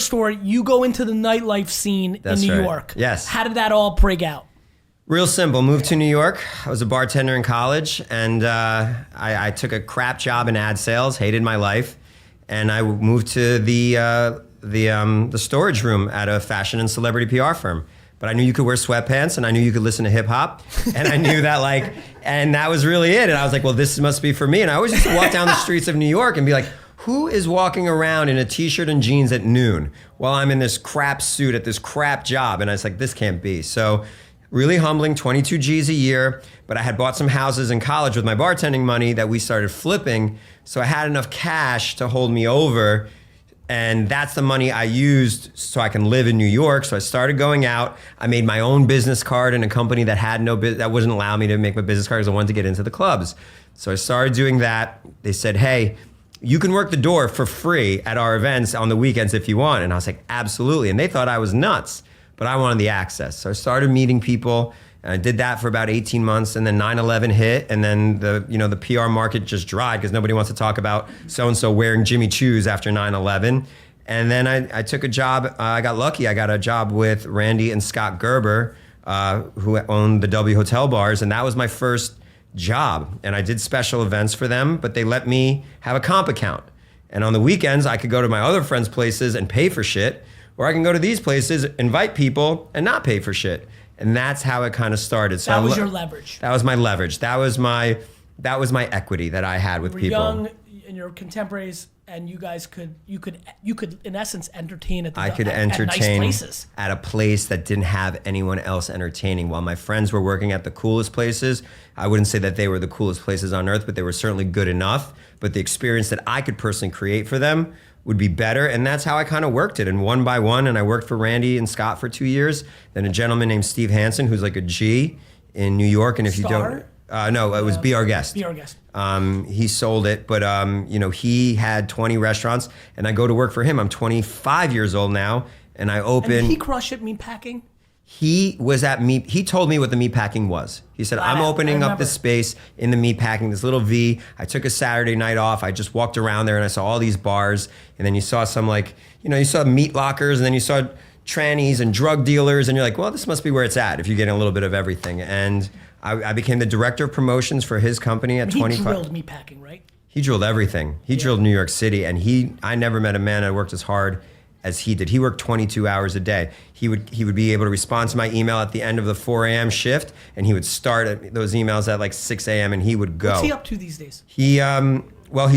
story, you go into the nightlife scene in New York. Yes. How did that all break out? Real simple. Moved to New York. I was a bartender in college, and I took a crap job in ad sales. Hated my life, and I moved to the storage room at a fashion and celebrity PR firm. But I knew you could wear sweatpants, and I knew you could listen to hip hop, and I knew that and that was really it. And I was like, well, this must be for me. And I always used to walk down the streets of New York and be like, who is walking around in a t-shirt and jeans at noon while I'm in this crap suit at this crap job? And I was like, this can't be. So really humbling, 22 G's a year, but I had bought some houses in college with my bartending money that we started flipping. So I had enough cash to hold me over. And that's the money I used so I can live in New York. So I started going out. I made my own business card in a company that had that wouldn't allow me to make my business card because I wanted to get into the clubs. So I started doing that. They said, hey, you can work the door for free at our events on the weekends if you want. And I was like, absolutely. And they thought I was nuts, but I wanted the access. So I started meeting people, and I did that for about 18 months. And then 9/11 hit, and then the PR market just dried because nobody wants to talk about so-and-so wearing Jimmy Choos after 9/11. And then I took a job. I got lucky. I got a job with Randy and Scott Gerber, who owned the W Hotel bars. And that was my first job, and I did special events for them, but they let me have a comp account. And on the weekends, I could go to my other friends' places and pay for shit, or I can go to these places, invite people, and not pay for shit. And that's how it kind of started. So that was your leverage. That was my leverage. That was my equity that I had with people. You were young, and your contemporaries, and you guys could in essence entertain at nice places. At a place that didn't have anyone else entertaining. While my friends were working at the coolest places, I wouldn't say that they were the coolest places on earth, but they were certainly good enough. But the experience that I could personally create for them would be better, and that's how I kind of worked it. And one by one, and I worked for Randy and Scott for 2 years. Then a gentleman named Steve Hansen, who's like a G in New York, and if you don't. No, it was Be Our Guest. Be Our Guest. He sold it, but he had 20 restaurants, and I go to work for him. I'm 25 years old now, and I open. And did he crush it meatpacking? He was at He told me what the meatpacking was. He said, I'm opening up this space in the meatpacking, this little V. I took a Saturday night off. I just walked around there and I saw all these bars, and then you saw some you saw meat lockers, and then you saw trannies and drug dealers, and you're like, well, this must be where it's at if you're getting a little bit of everything. And I became the director of promotions for his company at 25. He drilled meatpacking, right? He drilled everything. He drilled New York City, and I never met a man that worked as hard as he did. He worked 22 hours a day. He would be able to respond to my email at the end of the 4 a.m. shift, and he would start those emails at like 6 a.m. and he would go. What's he up to these days? He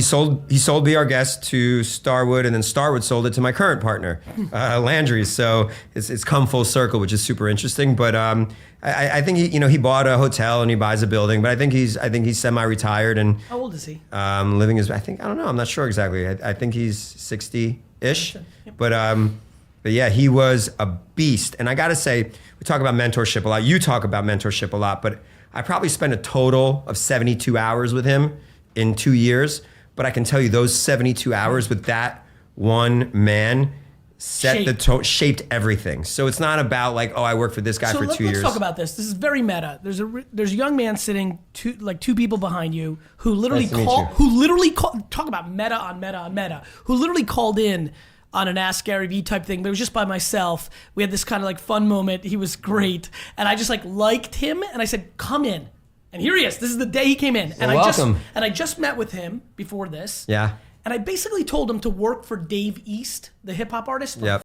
sold Be Our Guest to Starwood, and then Starwood sold it to my current partner, Landry's. So it's come full circle, which is super interesting. But I think he bought a hotel and he buys a building. But I think he's semi-retired and. How old is he? Living his. I don't know. I'm not sure exactly. I think he's 60-ish. Yep. But yeah, he was a beast. And I got to say, we talk about mentorship a lot. You talk about mentorship a lot, but I probably spent a total of 72 hours with him in 2 years. But I can tell you those 72 hours with that one man shaped everything. So it's not about I worked for this guy for 2 years. Let's talk about this. This is very meta. There's a young man sitting two people behind you who literally talk about meta on meta on meta, who literally called in on an Ask Gary Vee type thing, but it was just by myself. We had this kind of fun moment. He was great. And I just liked him, and I said, come in. And here he is. This is the day he came in. And welcome. I just met with him before this. Yeah. And I basically told him to work for Dave East, the hip hop artist, yep.